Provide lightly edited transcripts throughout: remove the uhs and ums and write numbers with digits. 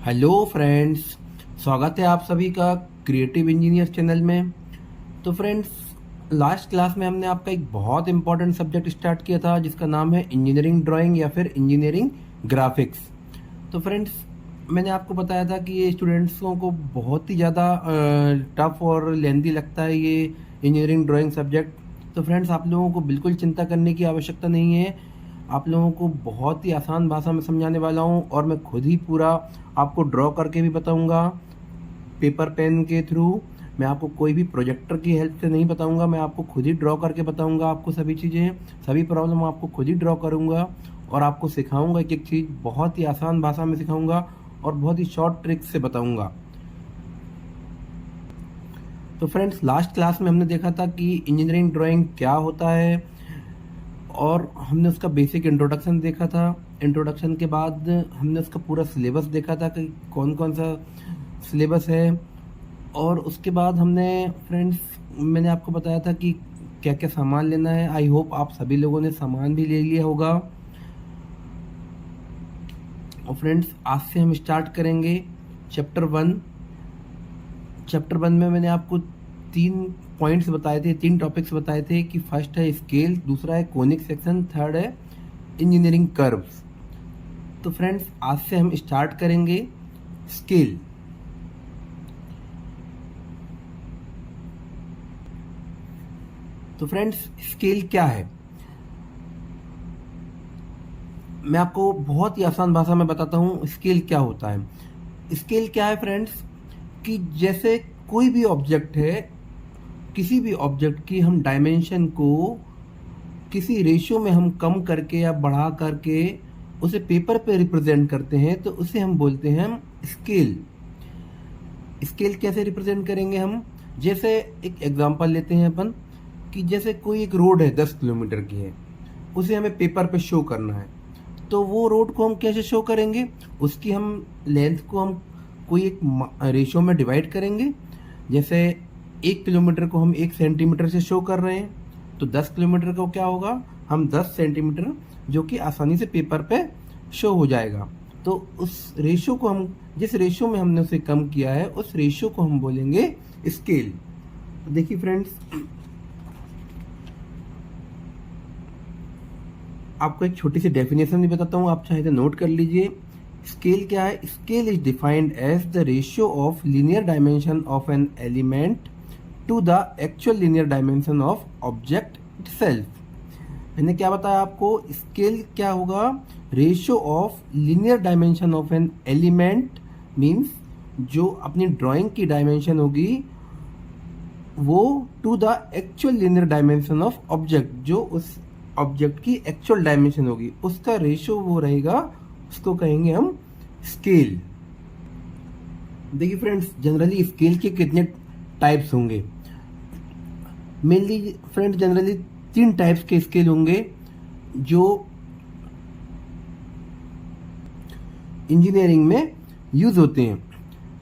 Hello friends, स्वागत है आप सभी का क्रिएटिव इंजीनियर चैनल में। तो फ्रेंड्स, लास्ट क्लास में हमने आपका एक बहुत इंपॉर्टेंट सब्जेक्ट स्टार्ट किया था जिसका नाम है इंजीनियरिंग ड्राइंग या फिर इंजीनियरिंग ग्राफिक्स। तो फ्रेंड्स, मैंने आपको बताया था कि ये स्टूडेंट्सों को बहुत ही ज़्यादा टफ और लेंथी लगता है ये इंजीनियरिंग ड्राइंग सब्जेक्ट। तो फ्रेंड्स, आप लोगों को बिल्कुल चिंता करने की आवश्यकता नहीं है। आप लोगों को बहुत ही आसान भाषा में समझाने वाला हूँ और मैं खुद ही पूरा आपको ड्रॉ करके भी बताऊँगा पेपर पेन के थ्रू। मैं आपको कोई भी प्रोजेक्टर की हेल्प से नहीं बताऊँगा, मैं आपको खुद ही ड्रॉ करके बताऊँगा। आपको सभी चीज़ें, सभी प्रॉब्लम आपको खुद ही ड्रॉ करूँगा और आपको सिखाऊँगा एक एक चीज़ बहुत ही आसान भाषा में सिखाऊँगा और बहुत ही शॉर्ट ट्रिक्स से बताऊँगा। तो फ्रेंड्स, लास्ट क्लास में हमने देखा था कि इंजीनियरिंग ड्राइंग क्या होता है और हमने उसका बेसिक इंट्रोडक्शन देखा था। इंट्रोडक्शन के बाद हमने उसका पूरा सिलेबस देखा था कि कौन कौन सा सिलेबस है। और उसके बाद हमने फ्रेंड्स, मैंने आपको बताया था कि क्या क्या सामान लेना है। आई होप आप सभी लोगों ने सामान भी ले लिया होगा। और फ्रेंड्स, आज से हम स्टार्ट करेंगे चैप्टर 1। चैप्टर 1 में मैंने आपको 3 पॉइंट्स बताए थे, 3 टॉपिक्स बताए थे कि फर्स्ट है स्केल, दूसरा है कोनिक सेक्शन, थर्ड है इंजीनियरिंग कर्व्स। तो फ्रेंड्स, आज से हम स्टार्ट करेंगे स्केल। तो फ्रेंड्स, स्केल क्या है मैं आपको बहुत ही आसान भाषा में बताता हूँ। स्केल क्या होता है। स्केल क्या है फ्रेंड्स, कि जैसे कोई भी ऑब्जेक्ट है, किसी भी ऑब्जेक्ट की हम डायमेंशन को किसी रेशियो में हम कम करके या बढ़ा करके उसे पेपर पे रिप्रेजेंट करते हैं तो उसे हम बोलते हैं स्केल। स्केल कैसे रिप्रेजेंट करेंगे हम, जैसे एक एग्जांपल लेते हैं अपन कि जैसे कोई एक रोड है 10 किलोमीटर की है, उसे हमें पेपर पे शो करना है। तो वो रोड को हम कैसे शो करेंगे, उसकी हम लेंथ को हम कोई एक रेशियो में डिवाइड करेंगे। जैसे 1 किलोमीटर को हम 1 सेंटीमीटर से शो कर रहे हैं तो 10 किलोमीटर को क्या होगा, हम 10 सेंटीमीटर, जो कि आसानी से पेपर पे शो हो जाएगा। तो उस रेशियो को हम, जिस रेशियो में हमने उसे कम किया है, उस रेशियो को हम बोलेंगे स्केल। तो देखिए फ्रेंड्स, आपको एक छोटी सी डेफिनेशन भी बताता हूँ, आप चाहे तो नोट कर लीजिए। स्केल क्या है। Scale is defined as the ratio of linear dimension of an element to the actual linear dimension of object itself. मैंने क्या बताया आपको, स्केल क्या होगा, ratio of linear dimension of an element, means जो अपनी ड्राइंग की डायमेंशन होगी वो to the actual linear dimension of object, जो उस ऑब्जेक्ट की एक्चुअल डायमेंशन होगी उसका रेशियो वो रहेगा, उसको कहेंगे हम स्केल। देखिए फ्रेंड्स, जनरली स्केल के कितने टाइप्स होंगे। मेनली फ्रेंड्स, जनरली 3 टाइप्स के स्केल होंगे जो इंजीनियरिंग में यूज होते हैं।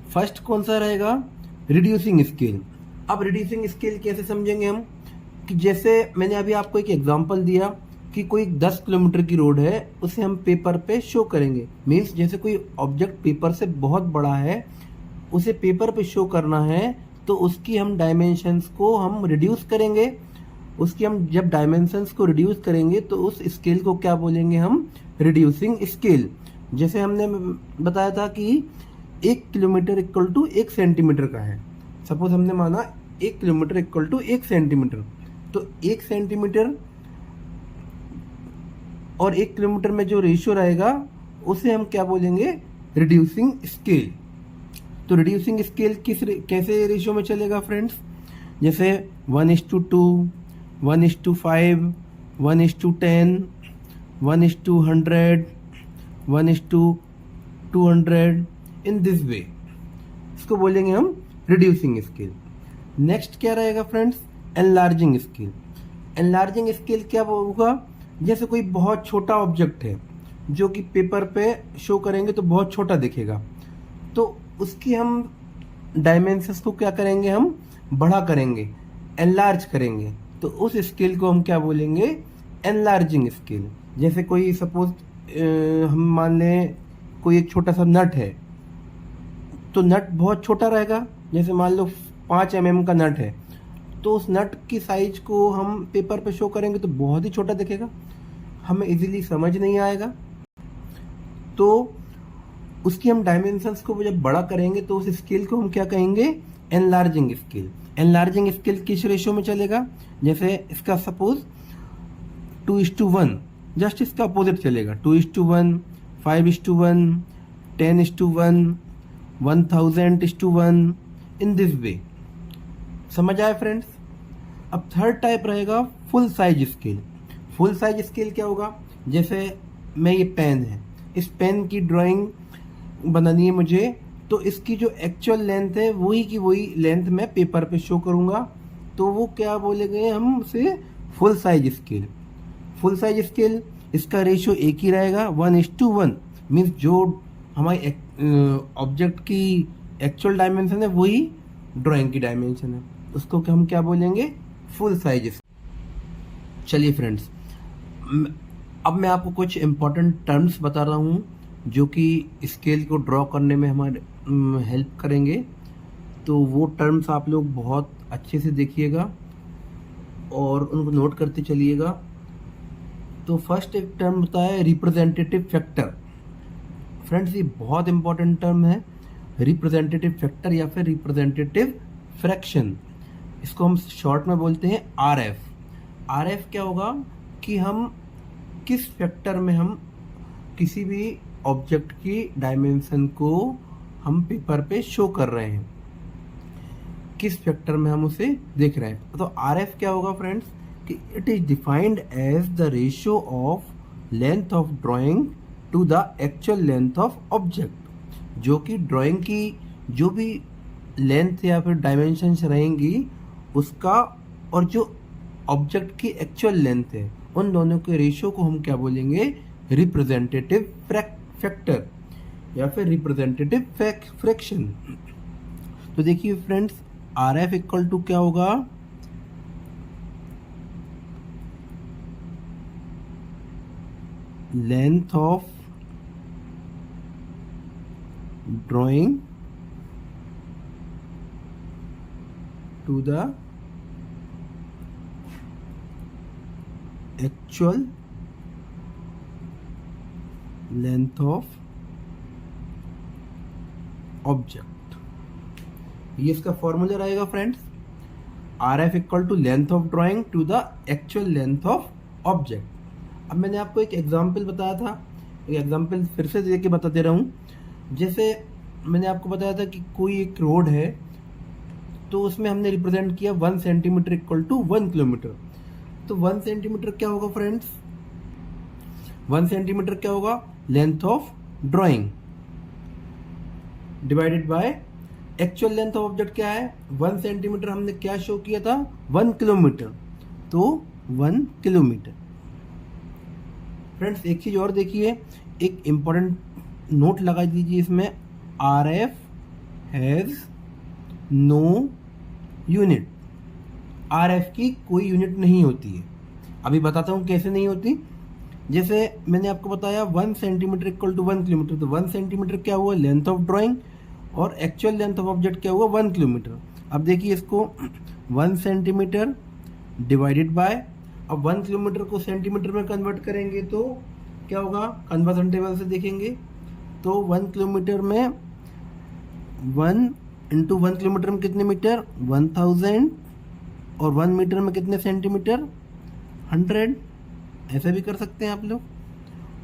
फर्स्ट कौन सा रहेगा, रिड्यूसिंग स्केल। अब रिड्यूसिंग स्केल कैसे समझेंगे हम, कि जैसे मैंने अभी आपको एक एग्जांपल दिया कि कोई 10 किलोमीटर की रोड है, उसे हम पेपर पे शो करेंगे। मीन्स जैसे कोई ऑब्जेक्ट पेपर से बहुत बड़ा है, उसे पेपर पे शो करना है तो उसकी हम डायमेंशंस को हम रिड्यूस करेंगे। उसकी हम जब डायमेंशंस को रिड्यूस करेंगे तो उस स्केल को क्या बोलेंगे हम, रिड्यूसिंग स्केल। जैसे हमने बताया था कि 1 किलोमीटर इक्वल टू 1 सेंटीमीटर का है। सपोज हमने माना 1 किलोमीटर इक्वल टू 1 सेंटीमीटर, तो 1 सेंटीमीटर और 1 किलोमीटर में जो रेशियो रहेगा उसे हम क्या बोलेंगे, रिड्यूसिंग स्केल। तो रिड्यूसिंग स्केल कैसे रेशियो में चलेगा फ्रेंड्स, जैसे 1:2, 1:5, 1:10, 1:100, 1:200, इन दिस वे, इसको बोलेंगे हम रिड्यूसिंग स्केल। नेक्स्ट क्या रहेगा friends, enlarging scale. Enlarging scale क्या होगा, जैसे कोई बहुत छोटा ऑब्जेक्ट है जो कि पेपर पे शो करेंगे तो बहुत छोटा दिखेगा, तो उसकी हम डायमेंशंस को क्या करेंगे, हम बड़ा करेंगे, एनलार्ज करेंगे। तो उस स्केल को हम क्या बोलेंगे, एनलार्जिंग स्केल। जैसे कोई सपोज हम मान लें कोई एक छोटा सा नट है, तो नट बहुत छोटा रहेगा। जैसे मान लो 5 mm का नट है, तो उस नट की साइज को हम पेपर पे शो करेंगे तो बहुत ही छोटा दिखेगा, हमें इजीली समझ नहीं आएगा। तो उसकी हम डायमेंशंस को जब बड़ा करेंगे तो उस स्केल को हम क्या कहेंगे, एनलार्जिंग स्केल। एनलार्जिंग स्केल किस रेशियो में चलेगा, जैसे इसका सपोज 2:1, जस्ट इसका अपोजिट चलेगा, 2:1, 5:1, 10:1, 1000:1, इन दिस वे। समझ आया फ्रेंड्स। अब थर्ड टाइप रहेगा full size scale. Full size scale क्या होगा, जैसे मैं ये पेन है, इस पेन की ड्राइंग बनानी है मुझे, तो इसकी जो एक्चुअल लेंथ है वही की वही लेंथ मैं पेपर पे शो करूंगा, तो वो क्या बोलेंगे हम उसे, full size scale. Full size scale इसका रेशियो एक ही रहेगा, 1:1, मीन्स जो हमारी ऑब्जेक्ट की एक्चुअल डायमेंशन है वही ड्राइंग की डायमेंशन है, उसको हम क्या बोलेंगे, फुल साइज। चलिए फ्रेंड्स, अब मैं आपको कुछ इम्पोर्टेंट टर्म्स बता रहा हूँ जो कि स्केल को ड्रॉ करने में हमारे हेल्प करेंगे। तो वो टर्म्स आप लोग बहुत अच्छे से देखिएगा और उनको नोट करते चलिएगा। तो फर्स्ट एक टर्म होता है रिप्रेजेंटेटिव फैक्टर। फ्रेंड्स, ये बहुत इंपॉर्टेंट टर्म है, रिप्रेजेंटेटिव फैक्टर या फिर रिप्रेजेंटेटिव फ्रैक्शन। इसको हम शॉर्ट में बोलते हैं आरएफ। आरएफ क्या होगा कि हम किस फैक्टर में हम किसी भी ऑब्जेक्ट की डायमेंशन को हम पेपर पे शो कर रहे हैं, किस फैक्टर में हम उसे देख रहे हैं। तो आरएफ क्या होगा फ्रेंड्स, कि it is defined as the ratio of length of drawing to the actual length of object. जो कि ड्राइंग की जो भी लेंथ या फिर डायमेंशंस रहेंगी उसका और जो ऑब्जेक्ट की एक्चुअल लेंथ है, उन दोनों के रेशियो को हम क्या बोलेंगे, रिप्रेजेंटेटिव फैक्टर या फिर रिप्रेजेंटेटिव फ्रैक्शन। तो देखिए friends, R F equal to क्या होगा, length of drawing to the actual length of object. ये इसका फॉर्मूला रहेगा friends, R F equal to length of drawing to the actual length of object. अब मैंने आपको एक एग्जांपल बताया था, एक एग्जांपल फिर से देके बता दे रहा हूँ। जैसे मैंने आपको बताया था कि कोई एक रोड है, तो उसमें हमने रिप्रेजेंट किया 1 सेंटीमीटर इक्वल टू 1 किलोमीटर। तो 1 सेंटीमीटर क्या होगा फ्रेंड्स, 1 सेंटीमीटर क्या होगा, length of drawing divided by actual length of object क्या है, 1 सेंटीमीटर हमने क्या शो किया था, 1 किलोमीटर, तो 1 किलोमीटर। फ्रेंड्स, एक चीज और देखिए, एक इंपॉर्टेंट नोट लगा दीजिए इसमें, R F has no unit. R F की कोई यूनिट नहीं होती है। अभी बताता हूँ कैसे नहीं होती। जैसे मैंने आपको बताया 1 सेंटीमीटर इक्वल टू 1 किलोमीटर, तो 1 सेंटीमीटर क्या हुआ, लेंथ ऑफ ड्राइंग, और एक्चुअल लेंथ ऑफ ऑब्जेक्ट क्या हुआ, 1 किलोमीटर। अब देखिए इसको 1 सेंटीमीटर डिवाइडेड बाय, अब 1 किलोमीटर को सेंटीमीटर में कन्वर्ट करेंगे तो क्या होगा, कन्वर्जन टेबल से देखेंगे तो 1 किलोमीटर में 1 इंटू 1 किलोमीटर में कितने मीटर, 1000, और 1 मीटर में कितने सेंटीमीटर, 100। ऐसे भी कर सकते हैं आप लोग।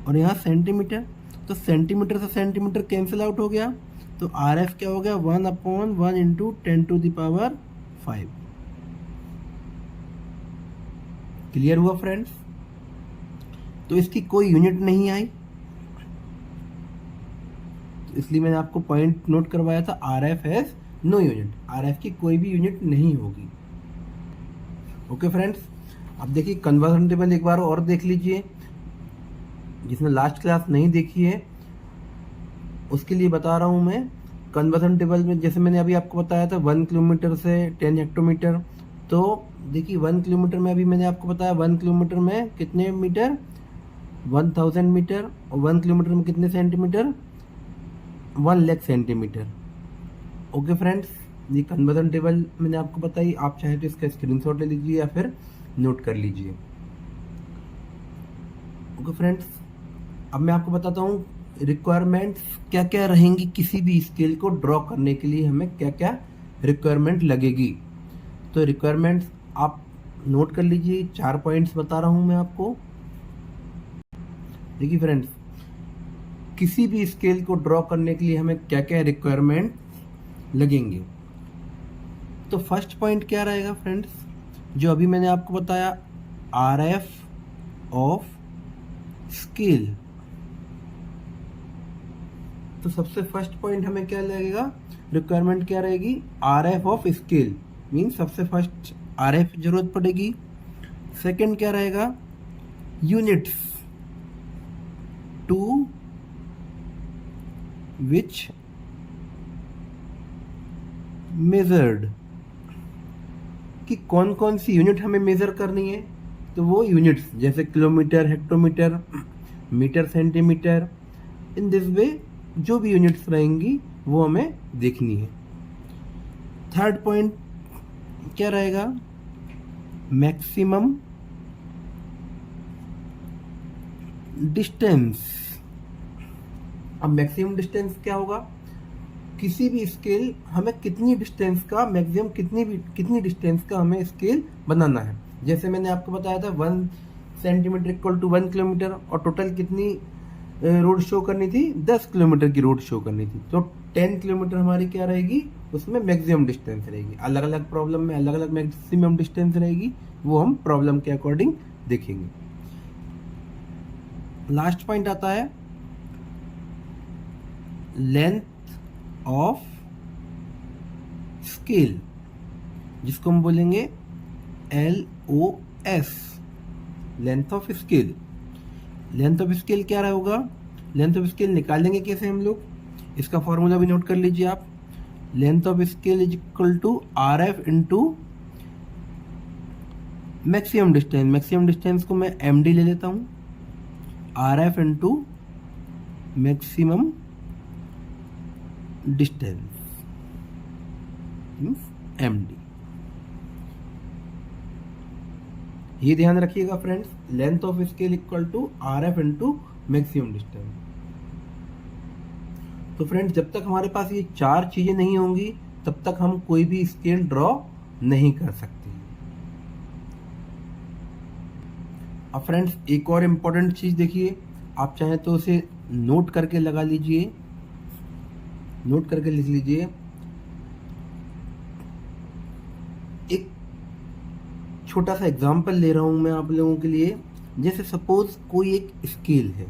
और यहाँ सेंटीमीटर, तो सेंटीमीटर से सेंटीमीटर कैंसिल आउट हो गया, तो आर एफ क्या हो गया, 1/1 इंटू 10⁵। क्लियर हुआ फ्रेंड्स। तो इसकी कोई यूनिट नहीं आई, तो इसलिए मैंने आपको पॉइंट नोट करवाया था, R F has no unit. R F की कोई भी यूनिट नहीं होगी। ओके फ्रेंड्स, अब देखिए कन्वर्जन टेबल एक बार और देख लीजिए, जिसने लास्ट क्लास नहीं देखी है उसके लिए बता रहा हूँ मैं। कन्वर्जन टेबल में जैसे मैंने अभी आपको बताया था 1 किलोमीटर से 10 हेक्टोमीटर, तो देखिए 1 किलोमीटर में अभी मैंने आपको बताया 1 किलोमीटर में कितने मीटर, 1000 मीटर, और 1 किलोमीटर में कितने centimetre, 1 lakh centimetre. Okay friends, ये कन्वर्जन टेबल मैंने आपको बताई, आप चाहे तो इसका स्क्रीनशॉट ले लीजिए या फिर नोट कर लीजिए। ओके फ्रेंड्स, अब मैं आपको बताता हूँ रिक्वायरमेंट्स क्या क्या रहेंगी किसी भी स्केल को ड्रॉ करने के लिए, हमें क्या क्या रिक्वायरमेंट लगेगी। तो रिक्वायरमेंट्स आप नोट कर लीजिए, 4 पॉइंट्स बता रहा हूँ मैं आपको। देखिए फ्रेंड्स, किसी भी स्केल को ड्रॉ करने के लिए हमें क्या क्या रिक्वायरमेंट लगेंगे। तो फर्स्ट पॉइंट क्या रहेगा फ्रेंड्स, जो अभी मैंने आपको बताया, RF ऑफ स्केल। तो सबसे फर्स्ट पॉइंट हमें क्या लगेगा, रिक्वायरमेंट क्या रहेगी, RF ऑफ स्केल, मीन सबसे फर्स्ट RF की जरूरत पड़ेगी। सेकंड क्या रहेगा, यूनिट्स टू विच मेजर्ड, कि कौन कौन सी यूनिट हमें मेजर करनी है। तो वो यूनिट्स जैसे kilometre, hectometre, metre, centimetre, in this way जो भी यूनिट्स रहेंगी वो हमें देखनी है। थर्ड पॉइंट क्या रहेगा, मैक्सिमम डिस्टेंस। अब मैक्सिमम डिस्टेंस क्या होगा, किसी भी स्केल हमें कितनी डिस्टेंस का, मैक्सिमम कितनी डिस्टेंस का हमें स्केल बनाना है। जैसे मैंने आपको बताया था 1 सेंटीमीटर इक्वल टू 1 किलोमीटर, और टोटल कितनी रोड शो करनी थी, 10 किलोमीटर की रोड शो करनी थी। तो 10 किलोमीटर हमारी क्या रहेगी, उसमें मैक्सिमम डिस्टेंस रहेगी। अलग अलग प्रॉब्लम में अलग अलग मैक्सिमम डिस्टेंस रहेगी, वो हम प्रॉब्लम के अकॉर्डिंग देखेंगे। लास्ट पॉइंट आता है लेंथ ऑफ स्केल, जिसको हम बोलेंगे LOS, length of scale. Length of scale क्या होगा, लेंथ ऑफ स्केल निकालेंगे कैसे हम लोग, इसका फॉर्मूला भी नोट कर लीजिए आप। Length of scale is equal to RF into maximum distance. Maximum distance को मैं MD ले लेता हूँ, RF into maximum distance MD। ये ध्यान रखिएगा friends, length of scale equal to RF into maximum distance. तो फ्रेंड्स, जब तक हमारे पास ये 4 चीजें नहीं होंगी तब तक हम कोई भी स्केल ड्रॉ नहीं कर सकते। अब फ्रेंड्स, एक और इम्पोर्टेंट चीज देखिए, आप चाहें तो उसे नोट करके लगा लीजिए, नोट करके लिख लीजिए। एक छोटा सा एग्जांपल ले रहा हूं मैं आप लोगों के लिए। जैसे सपोज कोई एक स्केल है,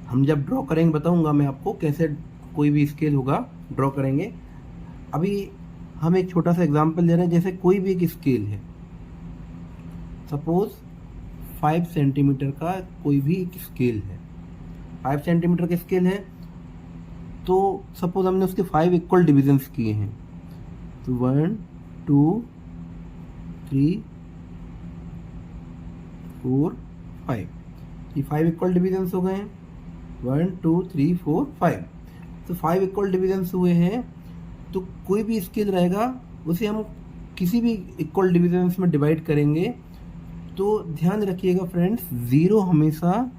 हम जब ड्रॉ करेंगे बताऊंगा मैं आपको कैसे कोई भी स्केल होगा ड्रॉ करेंगे। अभी हम एक छोटा सा एग्जांपल ले रहे हैं, जैसे कोई भी एक स्केल है, सपोज 5 सेंटीमीटर का कोई भी एक स्केल है, 5 सेंटीमीटर का स्केल है। तो सपोज हमने उसके 5 इक्वल डिविजन्स किए हैं, तो 1 2 3 4 5, ये 5 इक्वल डिविजन्स हो गए हैं। 1 2 3 4 5, तो 5 इक्वल डिविजन्स हुए हैं। तो कोई भी स्केल रहेगा उसे हम किसी भी इक्वल डिविजन्स में डिवाइड करेंगे। तो ध्यान रखिएगा फ्रेंड्स, 0 हमेशा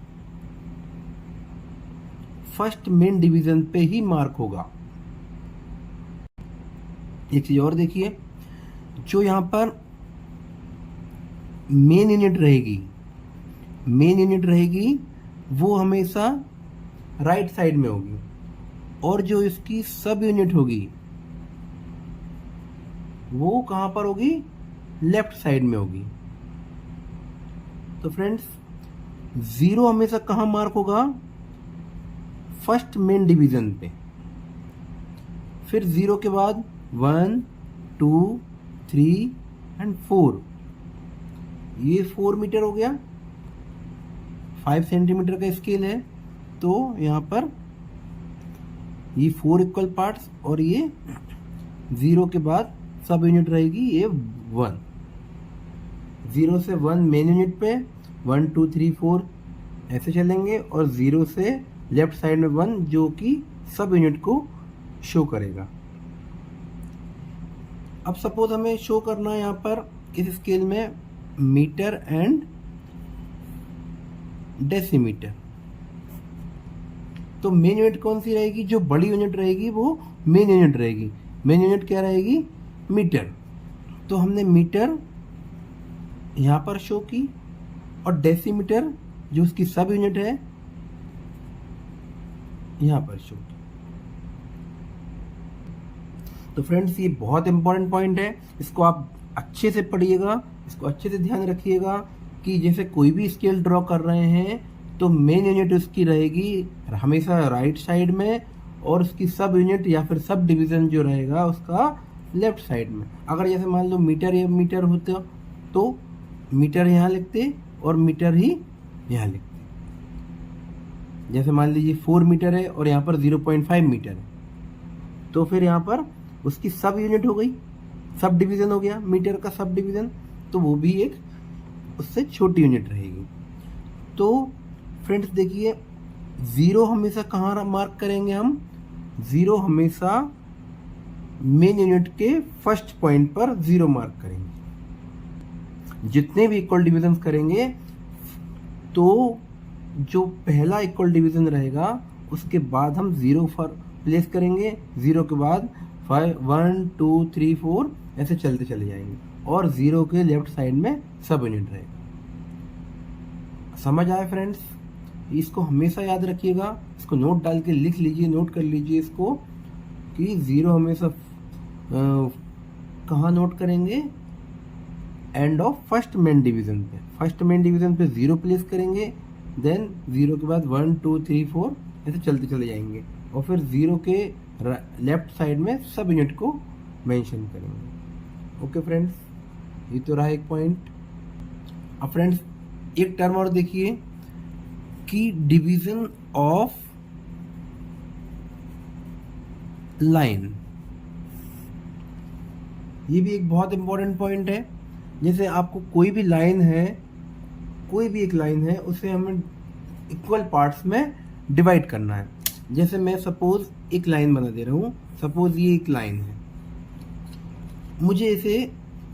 फर्स्ट मेन डिवीजन पे ही मार्क होगा। एक चीज और देखिए, जो यहां पर मेन यूनिट रहेगी वो हमेशा राइट साइड में होगी, और जो इसकी सब यूनिट होगी वो कहां पर होगी, लेफ्ट साइड में होगी। तो फ्रेंड्स, 0 हमेशा कहां मार्क होगा, फर्स्ट मेन डिवीजन पे। फिर 0 के बाद 1 2 3 एंड 4, ये 4 मीटर हो गया। 5 सेंटीमीटर का स्केल है, तो यहाँ पर ये 4 इक्वल पार्ट्स, और ये 0 के बाद सब यूनिट रहेगी ये 1। 0 से 1 मेन यूनिट पे, 1 2 3 4 ऐसे चलेंगे, और 0 से लेफ्ट साइड में 1 जो कि सब यूनिट को शो करेगा। अब सपोज हमें शो करना है यहाँ पर इस स्केल में मीटर एंड डेसीमीटर। तो मेन यूनिट कौन सी रहेगी? जो बड़ी यूनिट रहेगी वो मेन यूनिट रहेगी। मेन यूनिट क्या रहेगी? मीटर। तो हमने मीटर यहाँ पर शो की और डेसीमीटर जो उसकी सब यूनिट है यहाँ पर शो की। तो फ्रेंड्स ये बहुत इंपॉर्टेंट पॉइंट है, इसको आप अच्छे से पढ़िएगा, इसको अच्छे से ध्यान रखिएगा कि जैसे कोई भी स्केल ड्रॉ कर रहे हैं तो मेन यूनिट उसकी रहेगी हमेशा राइट साइड में और उसकी सब यूनिट या फिर सब डिवीजन जो रहेगा उसका लेफ्ट साइड में। अगर जैसे मान लो मीटर या मीटर होते तो मीटर यहाँ लिखते और मीटर ही यहाँ लिखते। जैसे मान लीजिए 4 मीटर है और यहाँ पर 0.5 मीटर है, तो फिर यहाँ पर उसकी सब यूनिट हो गई, सब डिवीजन हो गया मीटर का सब डिवीजन, तो वो भी एक उससे छोटी यूनिट रहेगी। तो फ्रेंड्स देखिए, ज़ीरो हमेशा कहाँ मार्क करेंगे हम? ज़ीरो हमेशा मेन यूनिट के फर्स्ट पॉइंट पर ज़ीरो मार्क करेंगे। जितने भी इक्वल डिवीजन करेंगे तो जो पहला इक्वल डिवीजन रहेगा उसके बाद हम ज़ीरो पर प्लेस करेंगे, ज़ीरो के बाद 5 1 2 3 4 ऐसे चलते चले जाएंगे और ज़ीरो के लेफ्ट साइड में सब यूनिट रहेगा। समझ आए फ्रेंड्स? इसको हमेशा याद रखिएगा, इसको नोट डाल के लिख लीजिए, नोट कर लीजिए इसको कि ज़ीरो हमेशा कहाँ नोट करेंगे? End of first main division पे। फर्स्ट मेन डिवीजन पे ज़ीरो प्लेस करेंगे, देन ज़ीरो के बाद 1 2 3 4 ऐसे चलते चले जाएंगे और फिर ज़ीरो के लेफ्ट साइड में सब यूनिट को मेंशन करेंगे। ओके फ्रेंड्स, ये तो रहा एक पॉइंट। अब फ्रेंड्स एक टर्म और देखिए कि डिवीजन ऑफ लाइन, ये भी एक बहुत इंपॉर्टेंट पॉइंट है। जैसे आपको कोई भी लाइन है, कोई भी एक लाइन है, उसे हमें इक्वल पार्ट्स में डिवाइड करना है। जैसे मैं सपोज एक लाइन बना दे रहा हूँ, सपोज ये एक लाइन है, मुझे इसे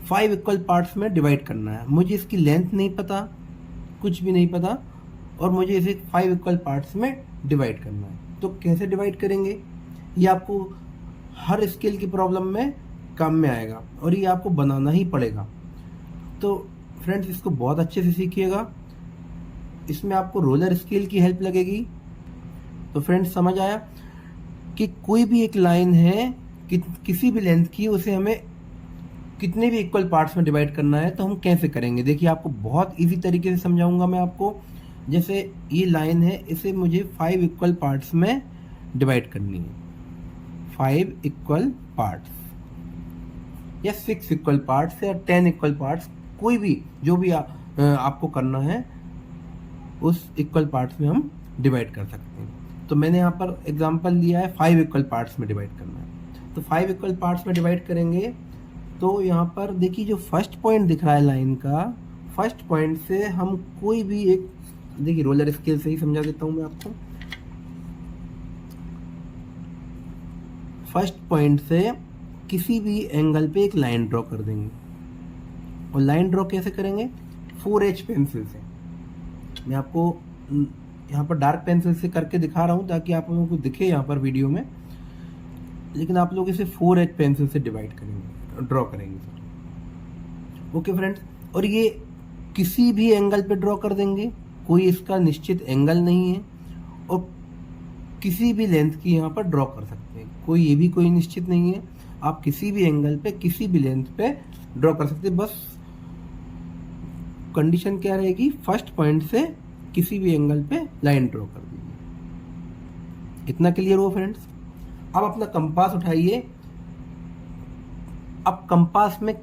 5 इक्वल पार्ट्स में डिवाइड करना है। मुझे इसकी लेंथ नहीं पता, कुछ भी नहीं पता, और मुझे इसे 5 इक्वल पार्ट्स में डिवाइड करना है। तो कैसे डिवाइड करेंगे? ये आपको हर स्केल की प्रॉब्लम में काम में आएगा और ये आपको बनाना ही पड़ेगा। तो फ्रेंड्स इसको बहुत अच्छे से सीखिएगा, इसमें आपको रोलर स्केल की हेल्प लगेगी। तो फ्रेंड्स समझ आया कि कोई भी एक लाइन है कि किसी भी लेंथ की, उसे हमें कितने भी इक्वल पार्ट्स में डिवाइड करना है तो हम कैसे करेंगे? देखिए आपको बहुत इजी तरीके से समझाऊंगा मैं आपको। जैसे ये लाइन है, इसे मुझे 5 इक्वल पार्ट्स में डिवाइड करनी है, 5 इक्वल पार्ट्स या 6 इक्वल पार्ट्स या 10 इक्वल पार्ट्स, कोई भी जो भी आपको करना है उस इक्वल पार्ट्स में हम डिवाइड कर सकते हैं। तो मैंने यहाँ पर एग्जांपल लिया है 5 इक्वल पार्ट्स में डिवाइड करना है। तो 5 इक्वल पार्ट्स में डिवाइड करेंगे तो यहाँ पर देखिए जो फर्स्ट पॉइंट दिख रहा है लाइन का, फर्स्ट पॉइंट से हम कोई भी एक, देखिए रोलर स्केल से ही समझा देता हूँ मैं आपको। फर्स्ट पॉइंट से किसी भी एंगल पे एक लाइन ड्रॉ कर देंगे और लाइन ड्रॉ कैसे करेंगे? 4H पेंसिल से। मैं आपको यहाँ पर डार्क पेंसिल से करके दिखा रहा हूँ ताकि आप लोगों को दिखे यहाँ पर वीडियो में, लेकिन आप लोग इसे 4H पेंसिल से डिवाइड करेंगे, ड्रॉ करेंगे। ओके फ्रेंड्स, और ये किसी भी एंगल पे ड्रॉ कर देंगे, कोई इसका निश्चित एंगल नहीं है, और किसी भी लेंथ की यहाँ पर ड्रॉ कर सकते हैं, कोई ये भी कोई निश्चित नहीं है। आप किसी भी एंगल पे किसी भी लेंथ पे ड्रॉ कर सकते हैं, बस कंडीशन क्या रहेगी? फर्स्ट पॉइंट से किसी भी एंगल पे लाइन ड्रॉ कर दीजिए। इतना क्लियर हो फ्रेंड्स? अब अपना कंपास उठाइए। अब कंपास में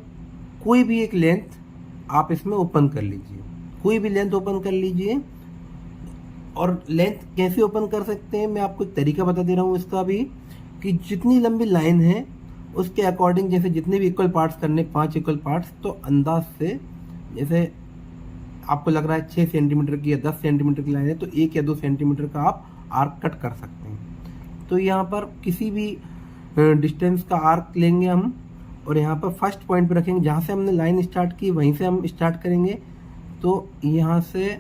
कोई भी एक लेंथ आप इसमें ओपन कर लीजिए, कोई भी लेंथ ओपन कर लीजिए। और लेंथ कैसे ओपन कर सकते हैं, मैं आपको एक तरीका बता दे रहा हूँ इसका भी, कि जितनी लंबी लाइन है उसके अकॉर्डिंग, जैसे जितने भी इक्वल पार्ट्स करने, 5 इक्वल पार्ट्स, तो अंदाज से जैसे आपको लग रहा है 6 सेंटीमीटर की या 10 सेंटीमीटर की लाइन है तो 1 या 2 सेंटीमीटर का आप आर्क कट कर सकते हैं। तो यहाँ पर किसी भी डिस्टेंस का आर्क लेंगे हम और यहाँ पर फर्स्ट पॉइंट पे रखेंगे, जहाँ से हमने लाइन स्टार्ट की वहीं से हम स्टार्ट करेंगे। तो यहाँ से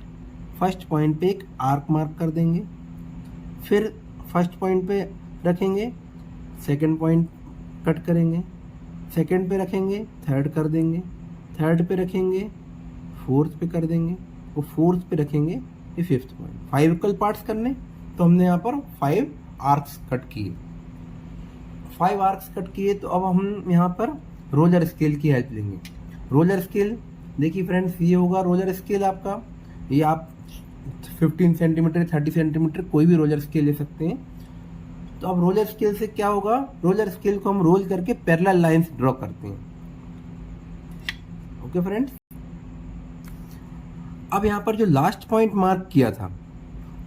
फर्स्ट पॉइंट पे एक आर्क मार्क कर देंगे, फिर फर्स्ट पॉइंट पे रखेंगे, सेकंड पॉइंट कट करेंगे, सेकंड पे रखेंगे, थर्ड कर देंगे, थर्ड पे रखेंगे, फोर्थ पे कर देंगे और फोर्थ पे रखेंगे ये फिफ्थ पॉइंट। 5 इक्वल पार्ट्स करने, तो हमने यहाँ पर 5 आर्क्स कट किए। 5 आर्क्स कट किए तो अब हम यहाँ पर रोलर स्केल की हेल्प लेंगे। रोलर स्केल देखिए फ्रेंड्स, ये होगा रोलर स्केल आपका, ये आप 15 सेंटीमीटर 30 सेंटीमीटर कोई भी रोलर स्केल ले सकते हैं। तो अब रोलर स्केल से क्या होगा, रोलर स्केल को हम रोल करके पैरेलल लाइंस ड्रॉ करते हैं। ओके फ्रेंड्स, अब यहाँ पर जो लास्ट पॉइंट मार्क किया था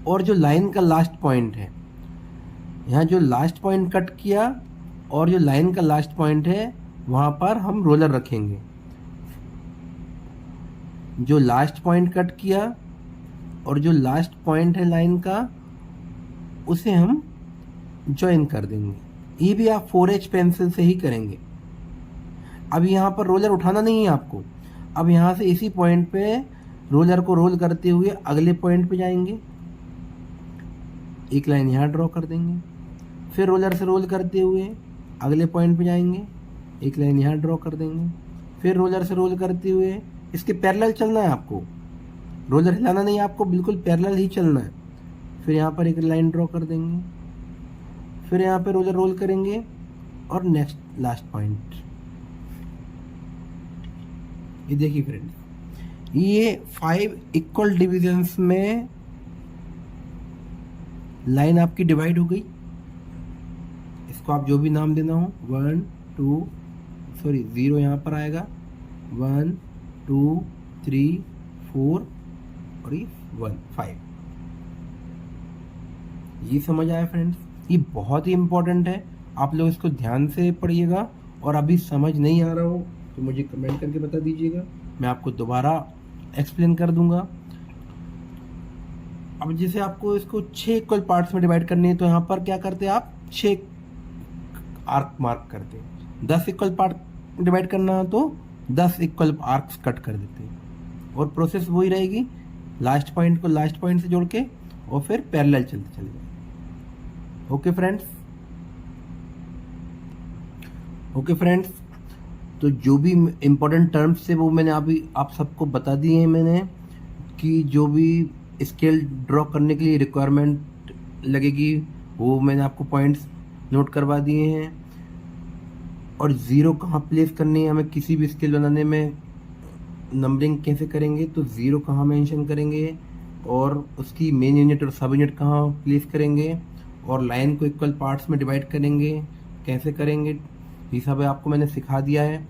और जो लाइन का लास्ट पॉइंट है, यहाँ जो लास्ट पॉइंट कट किया और जो लाइन का लास्ट पॉइंट है वहाँ पर हम रोलर रखेंगे। जो लास्ट पॉइंट कट किया और जो लास्ट पॉइंट है लाइन का, उसे हम ज्वाइन कर देंगे। ये भी आप 4H पेंसिल से ही करेंगे। अब यहाँ पर रोलर उठाना नहीं है आपको। अब यहाँ से इसी पॉइंट पे रोलर को रोल करते हुए अगले पॉइंट पे जाएंगे, एक लाइन यहाँ ड्रॉ कर देंगे, फिर रोलर से रोल करते हुए अगले पॉइंट पे जाएंगे, एक लाइन यहाँ ड्रॉ कर देंगे, फिर रोलर से रोल करते हुए, इसके पैरेलल चलना है आपको, रोलर हिलाना नहीं है आपको, बिल्कुल पैरेलल ही चलना है। फिर यहाँ पर एक लाइन ड्रॉ कर देंगे, फिर यहाँ पे रोलर रोल करेंगे और नेक्स्ट लास्ट पॉइंट। ये देखिए फ्रेंड्स, ये 5 इक्वल डिविजन्स में लाइन आपकी डिवाइड हो गई। इसको आप जो भी नाम देना हो, 1 2 सॉरी 0 यहाँ पर आएगा, 1 2 3 4 और ये 1 5। ये समझ आया फ्रेंड्स, ये बहुत ही इम्पोर्टेंट है, आप लोग इसको ध्यान से पढ़िएगा। और अभी समझ नहीं आ रहा हो तो मुझे कमेंट करके बता दीजिएगा, मैं आपको दोबारा एक्सप्लेन कर दूंगा। अब जैसे आपको इसको 6 इक्वल पार्ट्स में डिवाइड करनी है, तो यहाँ पर क्या करते हैं आप, 6 आर्क मार्क करते हैं। 10 इक्वल पार्ट डिवाइड करना है तो 10 इक्वल आर्क्स कट कर देते हैं। और प्रोसेस वही रहेगी, लास्ट पॉइंट को लास्ट पॉइंट से जोड़ के और फिर पैरेलल चलते चले जाए। ओके फ्रेंड्स, ओके फ्रेंड्स, तो जो भी इम्पोर्टेंट टर्म्स थे वो मैंने अभी आप सबको बता दिए हैं मैंने, कि जो भी स्केल ड्रॉ करने के लिए रिक्वायरमेंट लगेगी वो मैंने आपको पॉइंट्स नोट करवा दिए हैं। और ज़ीरो कहाँ प्लेस करनी है, हमें किसी भी स्केल बनाने में नंबरिंग कैसे करेंगे, तो ज़ीरो कहाँ मेंशन करेंगे और उसकी मेन यूनिट और सब यूनिट कहाँ प्लेस करेंगे, और लाइन को इक्वल पार्ट्स में डिवाइड करेंगे कैसे करेंगे, ये सब आपको मैंने सिखा दिया है।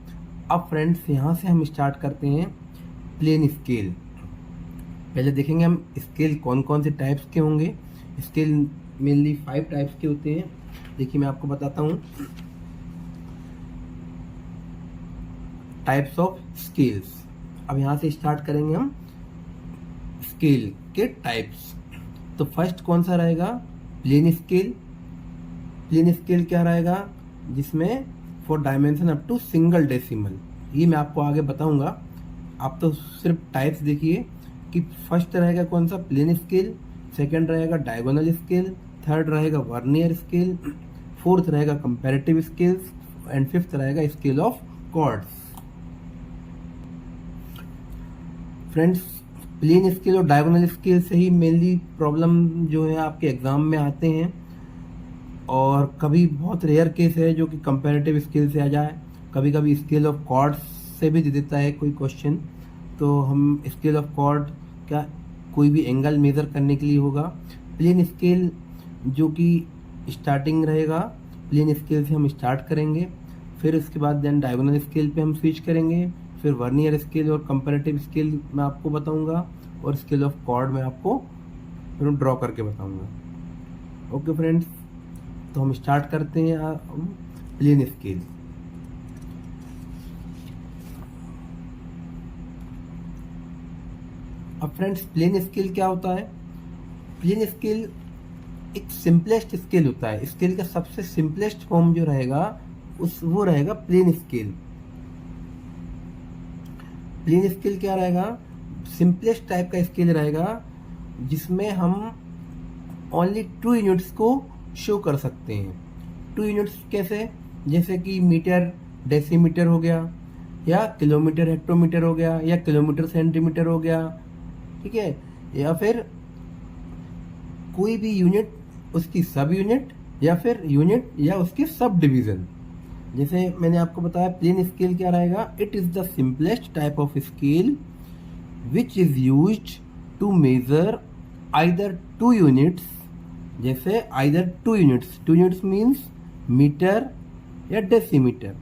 अब फ्रेंड्स यहाँ से हम स्टार्ट करते हैं प्लेन स्केल। पहले देखेंगे हम स्केल कौन कौन से टाइप्स के होंगे। स्केल मेनली 5 टाइप्स के होते हैं। देखिए मैं आपको बताता हूँ टाइप्स ऑफ स्केल्स। अब यहाँ से स्टार्ट करेंगे हम स्केल के टाइप्स। तो फर्स्ट कौन सा रहेगा, प्लेन स्केल। प्लेन स्केल क्या रहेगा, जिसमें for dimension up to single decimal. ये मैं आपको आगे बताऊंगा, आप तो सिर्फ टाइप्स देखिए कि फर्स्ट रहेगा कौन सा, प्लेन स्केल, सेकंड रहेगा डायगोनल स्केल, थर्ड रहेगा वर्नियर स्केल, फोर्थ रहेगा कंपैरेटिव स्केल्स एंड फिफ्थ रहेगा scale of chords. Friends plain scale और डायगोनल स्केल से ही मेनली प्रॉब्लम जो है आपके एग्जाम में आते हैं, और कभी बहुत रेयर केस है जो कि कंपैरेटिव स्केल से आ जाए, कभी कभी स्केल ऑफ कॉर्ड्स से भी दे देता है कोई क्वेश्चन। तो हम स्केल ऑफ कॉर्ड क्या कोई भी एंगल मेजर करने के लिए होगा। प्लेन स्केल जो कि स्टार्टिंग रहेगा, प्लेन स्केल से हम स्टार्ट करेंगे, फिर उसके बाद देन डायगोनल स्केल पे हम स्विच करेंगे, फिर वर्नियर स्केल और कंपैरेटिव स्केल मैं आपको बताऊंगा, और स्केल ऑफ कॉर्ड मैं आपको ड्रॉ करके बताऊंगा। ओके फ्रेंड्स, तो हम स्टार्ट करते हैं प्लेन स्केल। अब फ्रेंड्स प्लेन स्केल क्या होता है, प्लेन स्केल एक सिंपलेस्ट स्केल होता है, स्केल का सबसे सिंपलेस्ट फॉर्म जो रहेगा वो रहेगा प्लेन स्केल। प्लेन स्केल क्या रहेगा? सिंपलेस्ट टाइप का स्केल रहेगा जिसमें हम ओनली 2 यूनिट्स को शो कर सकते हैं। 2 यूनिट्स कैसे? जैसे कि मीटर डेसीमीटर हो गया, या किलोमीटर हेक्टोमीटर हो गया, या किलोमीटर सेंटीमीटर हो गया, ठीक है, या फिर कोई भी यूनिट उसकी सब यूनिट, या फिर यूनिट या उसकी सब डिवीजन। जैसे मैंने आपको बताया प्लेन स्केल क्या रहेगा, it is the simplest type of scale which is used to measure either 2 units. जैसे आइदर 2 यूनिट्स मीन्स मीटर या डेसीमीटर।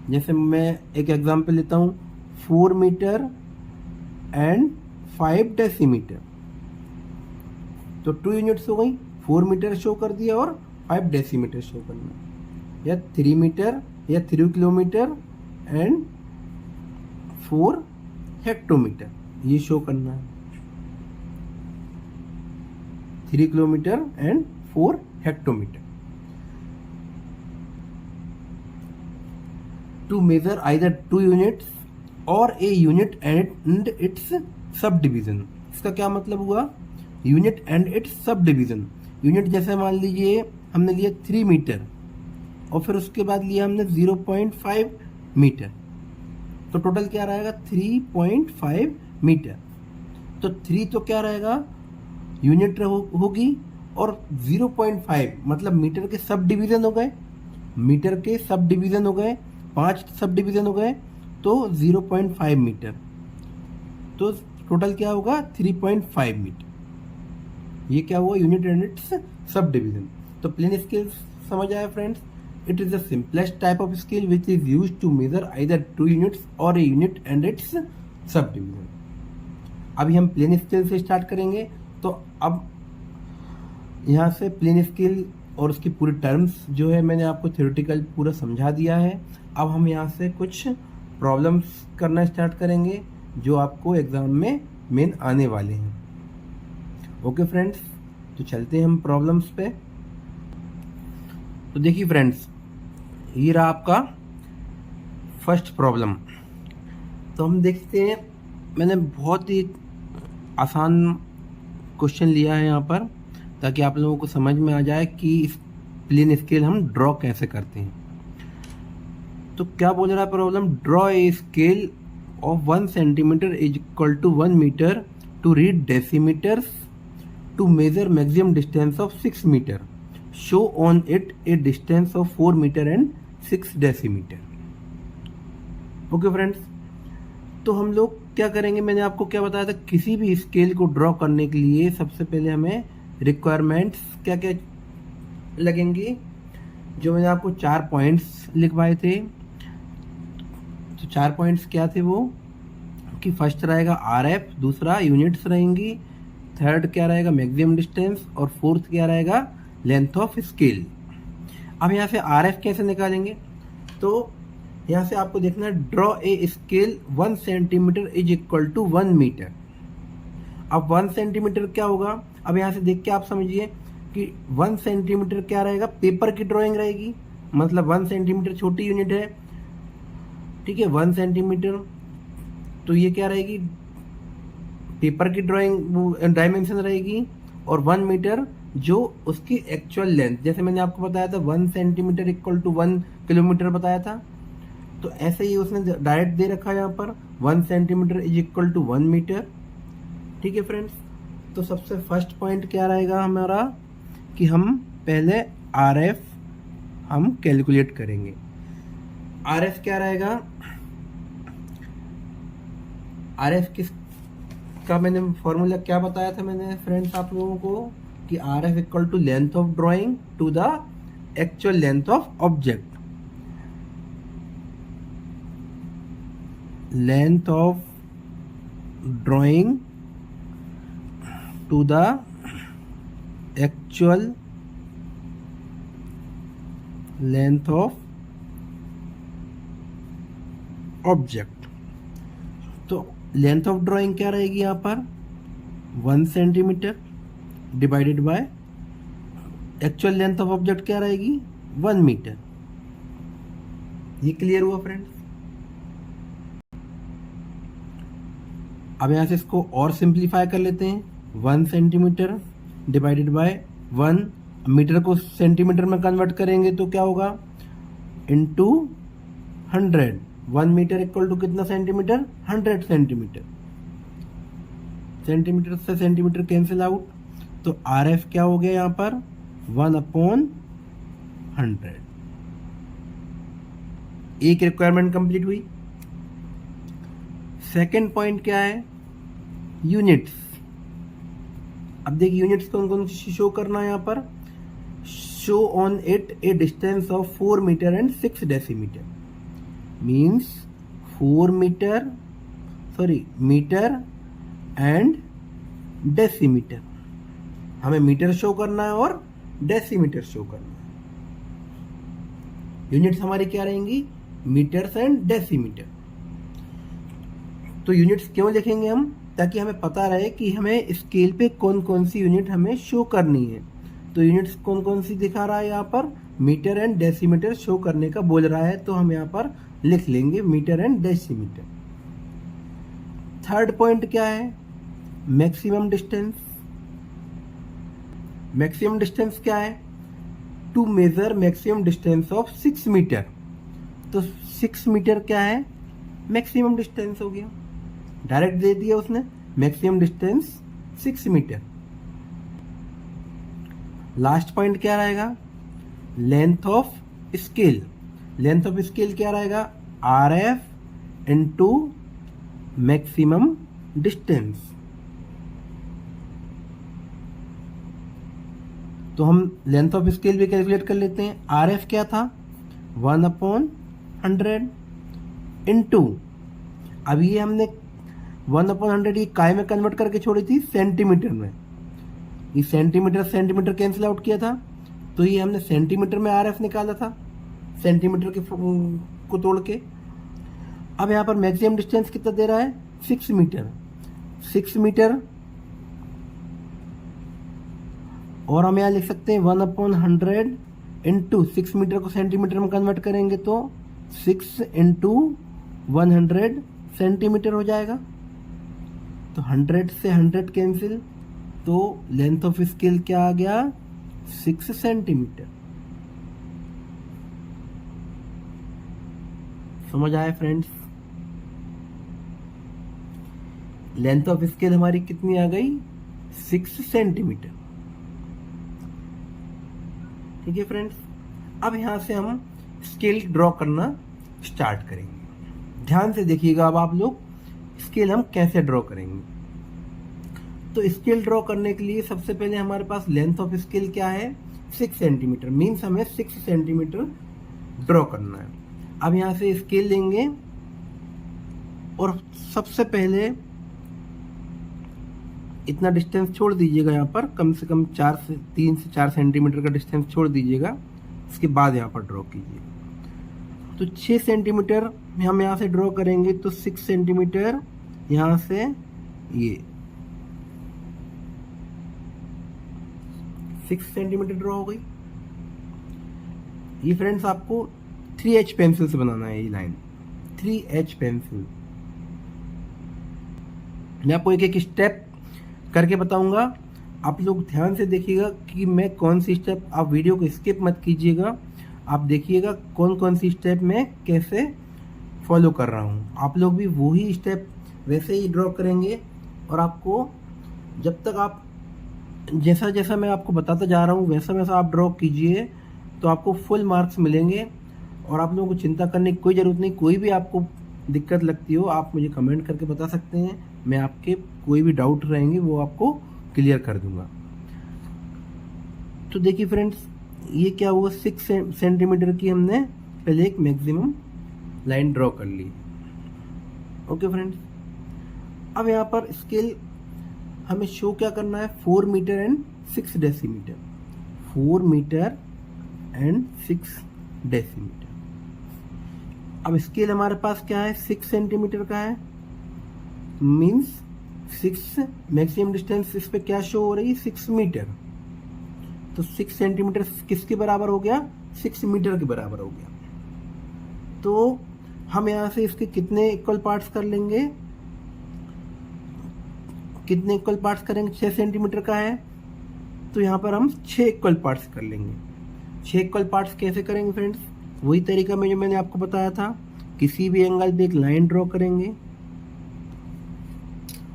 जैसे मैं एक एग्जांपल लेता हूँ, 4 मीटर एंड 5 डेसीमीटर। तो 2 यूनिट्स हो गई, 4 मीटर शो कर दिया और 5 डेसीमीटर शो करना, या 3 मीटर या 3 किलोमीटर एंड 4 हेक्टोमीटर, ये शो करना है। 3 kilometre and 4 hectometre. To measure either 2 units or a unit and its subdivision। इसका क्या मतलब हुआ? Unit and its sub division. Unit जैसे मान लीजिए हमने लिया 3 मीटर और फिर उसके बाद लिया हमने 0.5 मीटर, तो टोटल क्या रहेगा? 3.5 मीटर। तो 3 तो क्या रहेगा? यूनिट होगी, और 0.5 मतलब मीटर के सब डिवीजन हो गए, मीटर के सब डिवीजन हो गए, 5 सब डिवीजन हो गए, तो 0.5 मीटर, तो टोटल क्या होगा? 3.5 मीटर। ये क्या हुआ? Unit and its sub division. तो प्लेन स्केल समझ आया friends? It is the simplest type of scale which is used to measure either 2 units और a unit and its sub division. अभी हम प्लेन स्केल से स्टार्ट करेंगे। तो अब यहाँ से प्लेन स्केल और उसकी पूरी टर्म्स जो है मैंने आपको थ्योरेटिकल पूरा समझा दिया है। अब हम यहाँ से कुछ प्रॉब्लम्स करना स्टार्ट करेंगे जो आपको एग्ज़ाम में मेन आने वाले हैं। ओके फ्रेंड्स, तो चलते हैं हम प्रॉब्लम्स पे। तो देखिए फ्रेंड्स, ये रहा आपका फर्स्ट प्रॉब्लम। तो हम देखते हैं, मैंने बहुत ही आसान क्वेश्चन लिया है यहाँ पर ताकि आप लोगों को समझ में आ जाए कि इस प्लेन स्केल हम ड्रॉ कैसे करते हैं। तो क्या बोल रहा है problem? Draw a scale of 1 centimetre is equal to 1 metre to read decimetres to measure maximum distance of 6 metre. Show on it a distance of 4 metre and 6 decimetre. Okay friends, तो हम लोग क्या करेंगे? मैंने आपको क्या बताया था, किसी भी स्केल को ड्रॉ करने के लिए सबसे पहले हमें रिक्वायरमेंट्स क्या क्या लगेंगी, जो मैंने आपको 4 पॉइंट्स लिखवाए थे। तो 4 पॉइंट्स क्या थे वो? कि फर्स्ट रहेगा आरएफ, दूसरा यूनिट्स रहेंगी, थर्ड क्या रहेगा? मैक्सिमम डिस्टेंस, और फोर्थ क्या रहेगा? Length of scale. अब यहाँ से आरएफ कैसे निकालेंगे? तो यहाँ से आपको देखना है, draw a scale 1 centimetre is equal to 1 metre. अब 1 सेंटीमीटर क्या होगा? अब यहाँ से देख के आप समझिए कि 1 सेंटीमीटर क्या रहेगा? पेपर की ड्राइंग रहेगी, मतलब 1 सेंटीमीटर छोटी यूनिट है, ठीक है। 1 सेंटीमीटर तो ये क्या रहेगी? पेपर की ड्राइंग डायमेंशन रहेगी, और 1 मीटर जो उसकी एक्चुअल लेंथ, जैसे मैंने आपको बताया था 1 सेंटीमीटर इक्वल टू 1 किलोमीटर बताया था, तो ऐसे ही उसने डायरेक्ट दे रखा है यहाँ पर 1 centimetre is equal to 1 metre, ठीक है फ्रेंड्स। तो सबसे फर्स्ट पॉइंट क्या रहेगा हमारा कि हम पहले आरएफ हम कैलकुलेट करेंगे। आरएफ क्या रहेगा? आरएफ किस का मैंने फॉर्मूला क्या बताया था मैंने फ्रेंड्स आप लोगों को कि RF equal to length of drawing to the actual length of object. Length of drawing to the actual length of object. तो लेंथ ऑफ ड्राइंग क्या रहेगी यहाँ पर? 1 centimetre divided by actual length of object क्या रहेगी, 1 metre. ये clear हुआ friends. अब यहां से इसको और सिंप्लीफाई कर लेते हैं। 1 सेंटीमीटर डिवाइडेड बाय 1, मीटर को सेंटीमीटर में कन्वर्ट करेंगे तो क्या होगा, इंटू 100। 1 मीटर इक्वल टू कितना सेंटीमीटर, 100 सेंटीमीटर। सेंटीमीटर से सेंटीमीटर कैंसिल आउट, तो आर एफ क्या हो गया यहाँ पर, 1/100। एक रिक्वायरमेंट कंप्लीट हुई। सेकेंड पॉइंट क्या है, यूनिट्स। अब देखिए यूनिट्स कौन कौन सी शो करना है यहाँ पर, show on it a distance of 4 metre and 6 decimetre. Means 4 metre metre and decimetre. हमें मीटर शो करना है और डेसीमीटर शो करना है। यूनिट्स हमारी क्या रहेंगी, मीटर्स एंड डेसीमीटर। तो यूनिट्स क्यों लिखेंगे हम, ताकि हमें पता रहे कि हमें स्केल पे कौन कौन सी यूनिट हमें शो करनी है। तो यूनिट्स कौन कौन सी दिखा रहा है यहाँ पर, मीटर एंड डेसीमीटर शो करने का बोल रहा है, तो हम यहाँ पर लिख लेंगे metre and decimetre. Third point क्या है, मैक्सिमम डिस्टेंस। मैक्सिमम डिस्टेंस क्या है, to measure maximum distance of 6 metre. तो 6 मीटर क्या है, मैक्सिमम डिस्टेंस हो गया, डायरेक्ट दे दिया उसने, maximum distance 6 metre. Last point क्या रहेगा, length of scale. Length of scale क्या रहेगा, R F into maximum distance. तो हम लेंथ ऑफ स्केल भी कैलकुलेट कर लेते हैं। आर एफ क्या था, 1/100 इंटू, अब ये हमने 1/100 ये काय में कन्वर्ट करके छोड़ी थी, सेंटीमीटर में। ये सेंटीमीटर सेंटीमीटर कैंसिल आउट किया था, तो ये हमने सेंटीमीटर में आर एफ निकाला था, सेंटीमीटर के को तोड़ के। अब यहाँ पर मैक्सिमम डिस्टेंस कितना दे रहा है, 6 मीटर। 6 मीटर, और हम यहाँ लिख सकते हैं 1/100 इंटू 6 मीटर को सेंटीमीटर में कन्वर्ट करेंगे तो 6 इंटू 100 सेंटीमीटर हो जाएगा। तो 100 से 100 कैंसिल, तो लेंथ ऑफ स्केल क्या आ गया, 6 सेंटीमीटर। समझ आया फ्रेंड्स, लेंथ ऑफ स्केल हमारी कितनी आ गई, 6 सेंटीमीटर। ठीक है फ्रेंड्स, अब यहां से हम स्केल ड्रॉ करना स्टार्ट करेंगे। ध्यान से देखिएगा अब आप लोग, स्केल हम कैसे ड्रॉ करेंगे। तो स्केल ड्रॉ करने के लिए सबसे पहले हमारे पास लेंथ ऑफ स्केल क्या है, 6 सेंटीमीटर। मीन्स हमें 6 सेंटीमीटर ड्रॉ करना है। अब यहां से स्केल लेंगे और सबसे पहले इतना डिस्टेंस छोड़ दीजिएगा, यहाँ पर कम से कम 3 से 4 सेंटीमीटर का डिस्टेंस छोड़ दीजिएगा। इसके बाद यहाँ पर ड्रॉ कीजिए। तो 6 सेंटीमीटर हम यहाँ से ड्रॉ करेंगे, तो 6 सेंटीमीटर यहाँ से ये 6 सेंटीमीटर ड्रॉ हो गई। ये फ्रेंड्स आपको 3H पेंसिल से बनाना है ये लाइन, 3H पेंसिल। मैं आपको एक एक स्टेप करके बताऊंगा, आप लोग ध्यान से देखिएगा कि मैं कौन सी स्टेप, आप वीडियो को स्किप मत कीजिएगा, आप देखिएगा कौन कौन सी स्टेप मैं कैसे फॉलो कर रहा हूँ। आप लोग भी वही स्टेप वैसे ही ड्रॉ करेंगे, और आपको जब तक आप जैसा जैसा मैं आपको बताता जा रहा हूँ वैसा वैसा आप ड्रॉ कीजिए, तो आपको फुल मार्क्स मिलेंगे। और आप लोगों को चिंता करने की कोई ज़रूरत नहीं। कोई भी आपको दिक्कत लगती हो आप मुझे कमेंट करके बता सकते हैं, मैं आपके कोई भी डाउट रहेंगे वो आपको क्लियर कर दूंगा। तो देखिए फ्रेंड्स, ये क्या हुआ, 6 सेंटीमीटर की हमने पहले एक मैक्सिमम लाइन ड्रॉ कर ली। ओके फ्रेंड्स, अब यहाँ पर स्केल हमें शो क्या करना है, 4 metre and 6 decimetre. 4 metre and 6 decimetre. अब स्केल हमारे पास क्या है, 6 सेंटीमीटर का है। मीन्स 6 मैक्सिमम डिस्टेंस इस पे क्या शो हो रही है, 6 मीटर। तो 6 सेंटीमीटर किसके बराबर हो गया? 6 मीटर के बराबर हो गया। तो हम यहाँ से इसके कितने इक्वल पार्ट्स कर लेंगे? कितने इक्वल पार्ट्स करेंगे? 6 सेंटीमीटर का है तो यहाँ पर हम 6 इक्वल पार्ट्स कर लेंगे। 6 इक्वल पार्ट्स कैसे करेंगे फ्रेंड्स? वही तरीका में जो मैंने आपको बताया था, किसी भी एंगल पे एक लाइन ड्रॉ करेंगे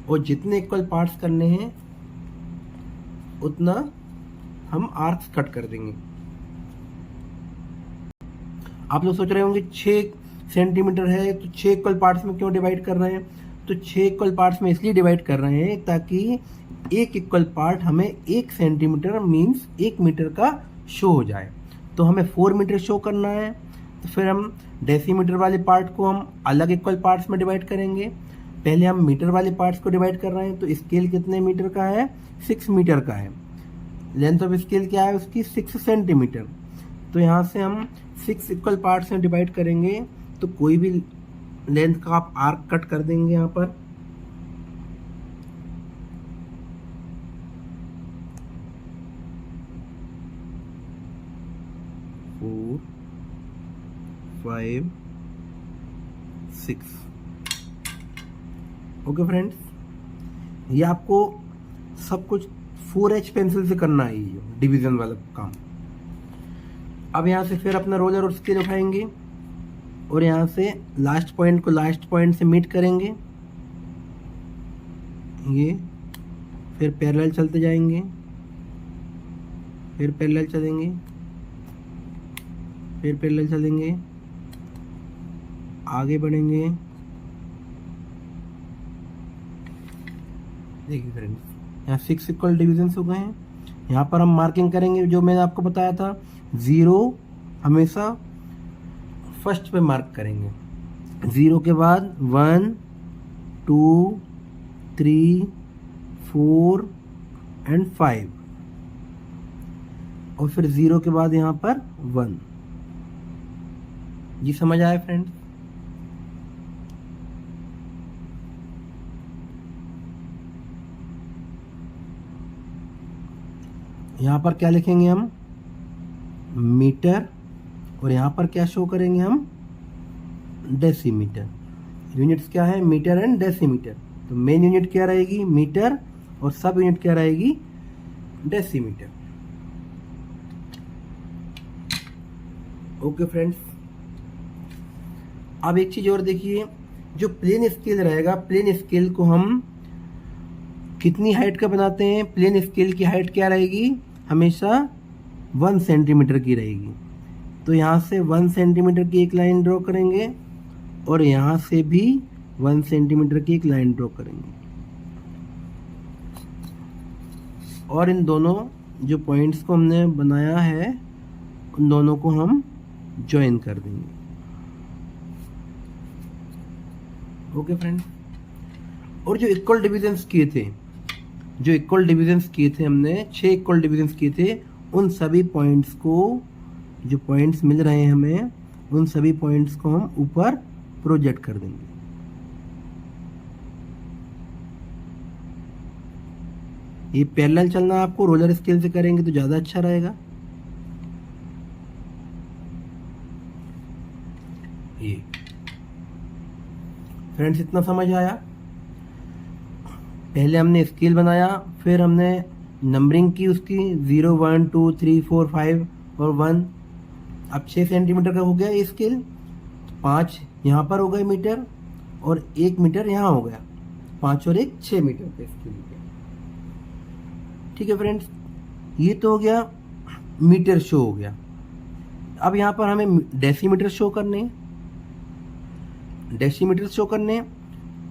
और जितने इक्वल पार्ट्स करने हैं उतना हम आर्क्स कट कर देंगे। आप लोग सोच रहे होंगे 6 सेंटीमीटर है तो 6 इक्वल पार्ट्स में क्यों डिवाइड कर रहे हैं? तो 6 इक्वल पार्ट्स में इसलिए डिवाइड कर रहे हैं ताकि एक इक्वल पार्ट हमें 1 सेंटीमीटर मीन्स 1 मीटर का शो हो जाए। तो हमें 4 मीटर शो करना है, तो फिर हम डेसीमीटर वाले पार्ट को हम अलग इक्वल पार्ट्स में डिवाइड करेंगे। पहले हम मीटर वाले पार्ट्स को डिवाइड कर रहे हैं, तो स्केल कितने मीटर का है? 6 मीटर का है। लेंथ ऑफ स्केल क्या है उसकी? 6 सेंटीमीटर। तो यहाँ से हम 6 इक्वल पार्ट्स में डिवाइड करेंगे, तो कोई भी लेंथ का आप आर्क कट कर देंगे यहाँ पर। फोर, 5, 6। ओके फ्रेंड्स, ये आपको सब कुछ 4H पेंसिल से करना है, ये डिवीजन वाला काम। अब यहाँ से फिर अपना रोलर और स्केल उठाएंगे और यहाँ से लास्ट पॉइंट को लास्ट पॉइंट से मीट करेंगे, ये फिर पैरेलल चलते जाएंगे, फिर पैरेलल चलेंगे, फिर पैरेलल चलेंगे, आगे बढ़ेंगे। देखिए फ्रेंड्स, यहाँ 6 इक्वल डिविजन्स हो गए हैं। यहाँ पर हम मार्किंग करेंगे, जो मैंने आपको बताया था, 0 हमेशा फर्स्ट पे मार्क करेंगे। 0 के बाद 1, 2, 3, 4 एंड 5 और फिर 0 के बाद यहाँ पर 1। जी समझ आया फ्रेंड्स? यहाँ पर क्या लिखेंगे हम? मीटर, और यहाँ पर क्या शो करेंगे हम? डेसीमीटर। यूनिट्स क्या है? Metre and decimetre. तो मेन यूनिट क्या रहेगी? मीटर, और सब यूनिट क्या रहेगी? डेसीमीटर। ओके फ्रेंड्स, अब एक चीज और देखिए, जो प्लेन स्केल रहेगा, प्लेन स्केल को हम कितनी हाइट का बनाते हैं? प्लेन स्केल की हाइट क्या रहेगी? हमेशा 1 सेंटीमीटर की रहेगी। तो यहाँ से 1 सेंटीमीटर की एक लाइन ड्रॉ करेंगे और यहाँ से भी 1 सेंटीमीटर की एक लाइन ड्रॉ करेंगे, और इन दोनों जो पॉइंट्स को हमने बनाया है उन दोनों को हम ज्वाइन कर देंगे। ओके फ्रेंड, और जो इक्वल डिविजन्स किए थे, हमने 6 इक्वल डिविजन्स किए थे, उन सभी पॉइंट्स को, जो पॉइंट्स मिल रहे हैं हमें, उन सभी पॉइंट्स को हम ऊपर प्रोजेक्ट कर देंगे। ये पैरेलल चलना आपको रोलर स्केल से करेंगे तो ज़्यादा अच्छा रहेगा। ये फ्रेंड्स, इतना समझ आया? पहले हमने स्केल बनाया, फिर हमने नंबरिंग की उसकी 0, 1, 2, 3, 4, 5 और 1। अब 6 सेंटीमीटर का हो गया ये स्केल, 5 यहाँ पर हो गए मीटर और 1 मीटर यहाँ हो गया, 5 और 1 6 मीटर का स्केल हो गया। ठीक है फ्रेंड्स, ये तो हो गया, मीटर शो हो गया। अब यहाँ पर हमें डेसीमीटर शो करने हैं।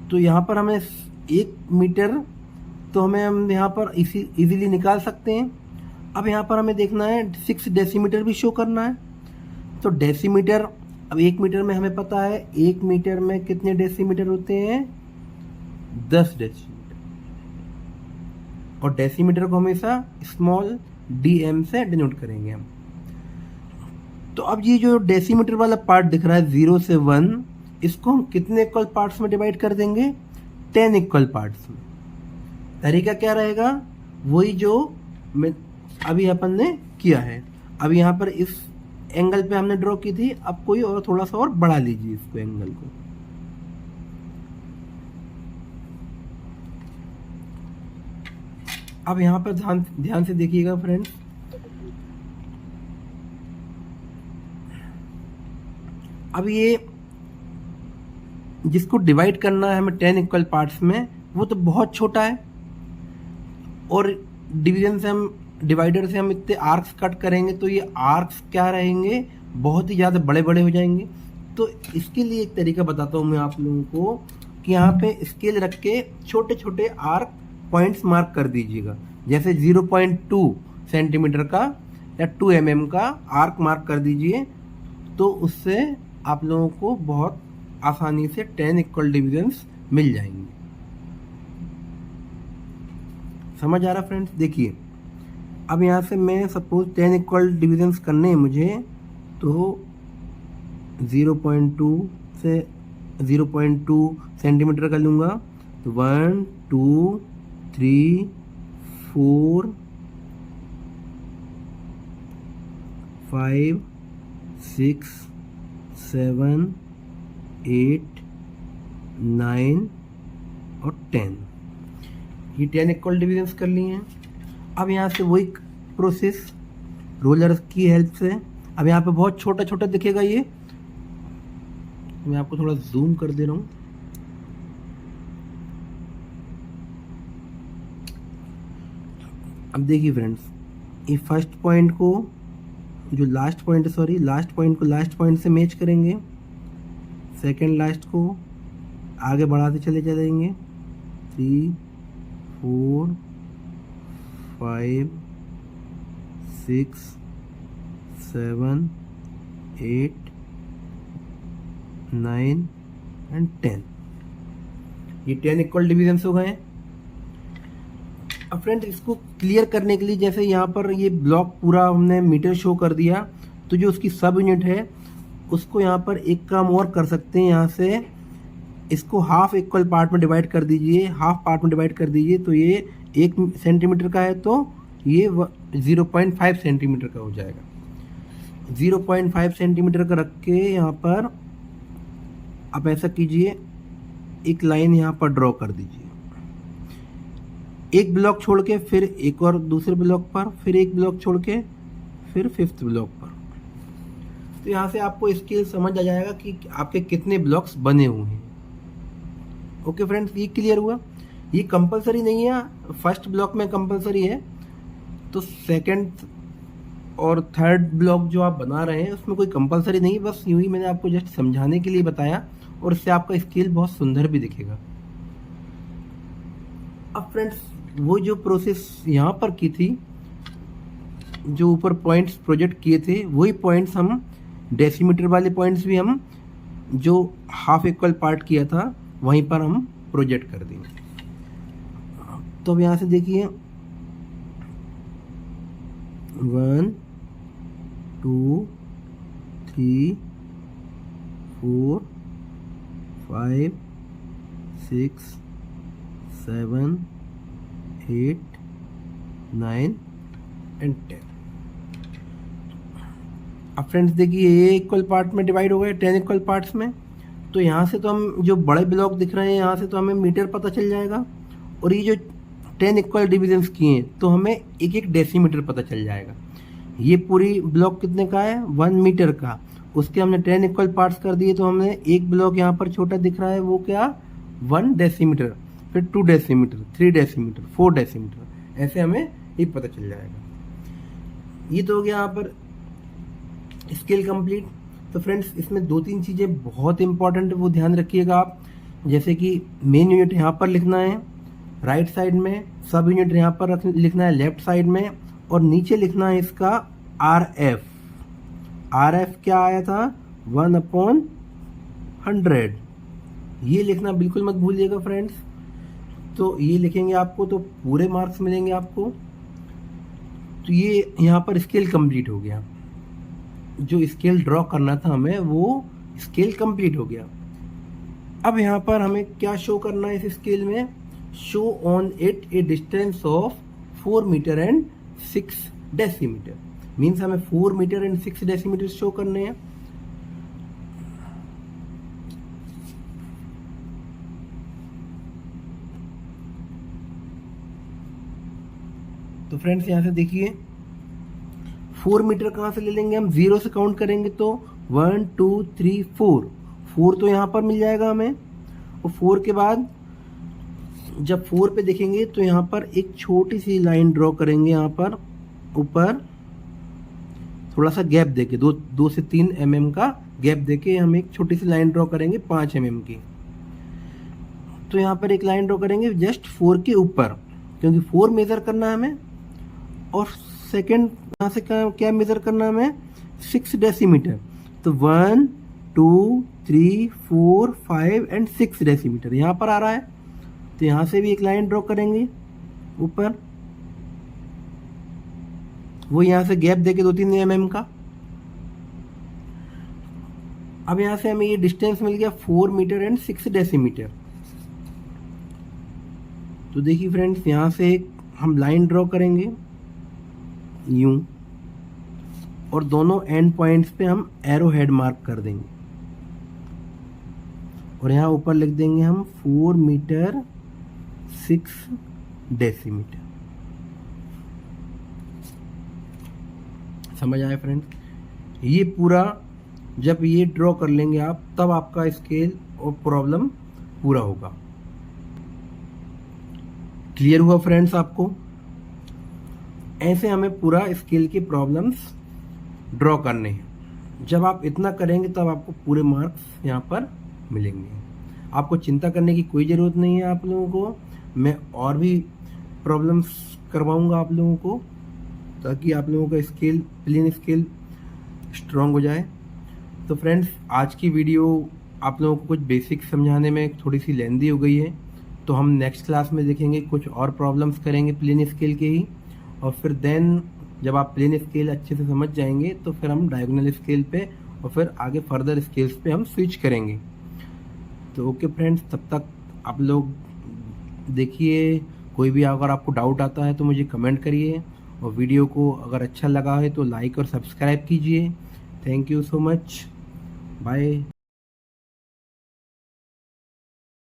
तो यहाँ पर हमें 1 मीटर तो हम यहाँ पर इजीली निकाल सकते हैं। अब यहाँ पर हमें देखना है 6 डेसीमीटर भी शो करना है। तो डेसीमीटर, अब 1 मीटर में हमें पता है 1 मीटर में कितने डेसीमीटर होते हैं? 10 डेसीमीटर। और डेसीमीटर को हमेशा स्मॉल dm से डिनोट करेंगे हम। तो अब ये जो डेसीमीटर वाला पार्ट दिख रहा है 0 से 1, इसको हम कितने इक्वल पार्ट्स में डिवाइड कर देंगे? 10 इक्वल पार्ट्स में। तरीका क्या रहेगा? वही जो मैं अभी अपन ने किया है। अब यहाँ पर इस एंगल पे हमने ड्रॉ की थी, अब कोई और थोड़ा सा और बढ़ा लीजिए इसको, एंगल को। अब यहाँ पर ध्यान से देखिएगा फ्रेंड्स, अब ये जिसको डिवाइड करना है हमें 10 इक्वल पार्ट्स में, वो तो बहुत छोटा है, और डिवीजन से हम, डिवाइडर से हम इतने आर्क्स कट करेंगे तो ये आर्क्स क्या रहेंगे, बहुत ही ज़्यादा बड़े बड़े हो जाएंगे। तो इसके लिए एक तरीका बताता हूँ मैं आप लोगों को कि यहाँ पे स्केल रख के छोटे छोटे आर्क पॉइंट्स मार्क कर दीजिएगा। जैसे 0.2 सेंटीमीटर का या 2 mm का आर्क मार्क कर दीजिए, तो उससे आप लोगों को बहुत आसानी से 10 इक्वल डिविजन्स मिल जाएंगे। समझ आ रहा फ्रेंड्स? देखिए अब यहाँ से मैं सपोज 10 इक्वल डिविजन्स करने हैं मुझे, तो 0.2 से 0.2 सेंटीमीटर का लूँगा, तो 1 2 3 4 5 6 7 8 9 और 10, ये 10 इक्वल डिविजन्स कर लिए हैं। अब यहाँ से वही प्रोसेस रोलर की हेल्प से, अब यहाँ पे बहुत छोटा छोटा दिखेगा ये, मैं आपको थोड़ा जूम कर दे रहा हूँ। अब देखिए फ्रेंड्स, ये फर्स्ट पॉइंट को जो last point, sorry last point को लास्ट पॉइंट से मैच करेंगे, सेकंड लास्ट को आगे बढ़ाते चले जाएंगे, 3 4 5 6 7 8 9 एंड 10, ये 10 इक्वल डिविजन्स हो गए। अब फ्रेंड्स इसको क्लियर करने के लिए, जैसे यहाँ पर ये ब्लॉक पूरा हमने मीटर शो कर दिया, तो जो उसकी सब यूनिट है उसको यहाँ पर एक काम और कर सकते हैं, यहाँ से इसको हाफ इक्वल पार्ट में डिवाइड कर दीजिए, हाफ पार्ट में डिवाइड कर दीजिए, तो ये 1 सेंटीमीटर का है तो ये 0.5 सेंटीमीटर का हो जाएगा। 0.5 सेंटीमीटर का रख के यहाँ पर आप ऐसा कीजिए, एक लाइन यहाँ पर ड्रॉ कर दीजिए, एक ब्लॉक छोड़ के फिर एक और दूसरे ब्लॉक पर, फिर एक ब्लॉक छोड़ के फिर 5th ब्लॉक पर। तो यहाँ से आपको स्केल समझ आ जाएगा कि आपके कितने ब्लॉक्स बने हुए हैं। ओके फ्रेंड्स, ये क्लियर हुआ? ये कंपलसरी नहीं है, फर्स्ट ब्लॉक में कंपलसरी है, तो सेकंड और थर्ड ब्लॉक जो आप बना रहे हैं उसमें कोई कंपलसरी नहीं, बस यूँ ही मैंने आपको जस्ट समझाने के लिए बताया, और इससे आपका स्केल बहुत सुंदर भी दिखेगा। अब फ्रेंड्स वो जो प्रोसेस यहाँ पर की थी, जो ऊपर पॉइंट्स प्रोजेक्ट किए थे, वही पॉइंट्स हम डेसीमीटर वाले पॉइंट्स भी हम जो हाफ इक्वल पार्ट किया था वहीं पर हम प्रोजेक्ट कर देंगे। तो अब यहाँ से देखिए 1 2 3 4 5 6 7 8 9 एंड 10। अब फ्रेंड्स देखिए ये इक्वल पार्ट में डिवाइड हो गए 10 इक्वल पार्ट्स में, तो यहाँ से तो हम जो बड़े ब्लॉक दिख रहे हैं यहाँ से तो हमें मीटर पता चल जाएगा, और ये जो 10 इक्वल डिविजन्स किए हैं तो हमें एक एक डेसीमीटर पता चल जाएगा। ये पूरी ब्लॉक कितने का है, 1 मीटर का, उसके हमने 10 इक्वल पार्ट्स कर दिए, तो हमने एक ब्लॉक यहाँ पर छोटा दिख रहा है वो क्या, 1 डेसीमीटर, फिर 2 डेसीमीटर, 3 डेसीमीटर, 4 डेसीमीटर, ऐसे हमें ये पता चल जाएगा। ये तो हो गया यहाँ पर स्केल कंप्लीट। तो फ्रेंड्स इसमें 2-3 चीज़ें बहुत इंपॉर्टेंट है, वो ध्यान रखिएगा आप, जैसे कि मेन यूनिट यहाँ पर लिखना है राइट साइड में, सब यूनिट यहाँ पर लिखना है लेफ्ट साइड में, और नीचे लिखना है इसका RF। RF क्या आया था, 1/100, ये लिखना बिल्कुल मत भूलिएगा फ्रेंड्स। तो ये लिखेंगे आपको तो पूरे मार्क्स मिलेंगे आपको। तो ये यहाँ पर स्केल कंप्लीट हो गया, जो स्केल ड्रॉ करना था हमें वो स्केल कंप्लीट हो गया। अब यहाँ पर हमें क्या शो करना है इस स्केल में, show on it a distance of 4 metre and 6 decimetre. Means हमें 4 मीटर एंड 6 डेसीमीटर शो करने हैं। तो फ्रेंड्स यहाँ से देखिए 4 मीटर कहाँ से ले लेंगे हम, 0 से काउंट करेंगे तो 1 2 3 4 तो यहाँ पर मिल जाएगा हमें। और 4 के बाद जब 4 पे देखेंगे तो यहाँ पर एक छोटी सी लाइन ड्रॉ करेंगे, यहाँ पर ऊपर थोड़ा सा गैप देके 2 से 3 mm का गैप देके हम एक छोटी सी लाइन ड्रॉ करेंगे 5 mm की। तो यहाँ पर एक लाइन ड्रॉ करेंगे जस्ट 4 के ऊपर, क्योंकि 4 मेज़र करना है हमें। और सेकेंड यहाँ से क्या मेज़र करना है हमें, 6 डेसीमीटर। तो 1 2 3 4 5 एंड 6 डेसीमीटर यहाँ पर आ रहा है। तो यहाँ से भी एक लाइन ड्रॉ करेंगे ऊपर, वो यहाँ से गैप देके 2-3 mm का। अब यहाँ से हमें ये डिस्टेंस मिल गया 4 मीटर एंड 6 डेसीमीटर। तो देखिए फ्रेंड्स, यहाँ से एक हम लाइन ड्रॉ करेंगे यूं, और दोनों एंड पॉइंट्स पे हम एरो हेड मार्क कर देंगे, और यहाँ ऊपर लिख देंगे हम 4 मीटर 6 डेसीमीटर। समझ आए फ्रेंड्स? ये पूरा जब ये ड्रॉ कर लेंगे आप, तब आपका स्केल और प्रॉब्लम पूरा होगा। क्लियर हुआ फ्रेंड्स आपको? ऐसे हमें पूरा स्केल के प्रॉब्लम्स ड्रॉ करने हैं। जब आप इतना करेंगे तब आपको पूरे मार्क्स यहाँ पर मिलेंगे। आपको चिंता करने की कोई ज़रूरत नहीं है। आप लोगों को मैं और भी प्रॉब्लम्स करवाऊँगा आप लोगों को, ताकि आप लोगों का स्केल, प्लेन स्केल स्ट्रॉन्ग हो जाए। तो फ्रेंड्स, आज की वीडियो आप लोगों को कुछ बेसिक समझाने में थोड़ी सी लेंदी हो गई है। तो हम नेक्स्ट क्लास में देखेंगे, कुछ और प्रॉब्लम्स करेंगे प्लेन स्केल के ही, और फिर देन जब आप प्लेन स्केल अच्छे से समझ जाएंगे तो फिर हम डायगोनल स्केल पे और फिर आगे फर्दर स्केल्स पे हम स्विच करेंगे। तो ओके फ्रेंड्स, तब तक आप लोग देखिए। कोई भी अगर आपको डाउट आता है तो मुझे कमेंट करिए, और वीडियो को अगर अच्छा लगा है तो लाइक और सब्सक्राइब कीजिए। Thank you so much, bye.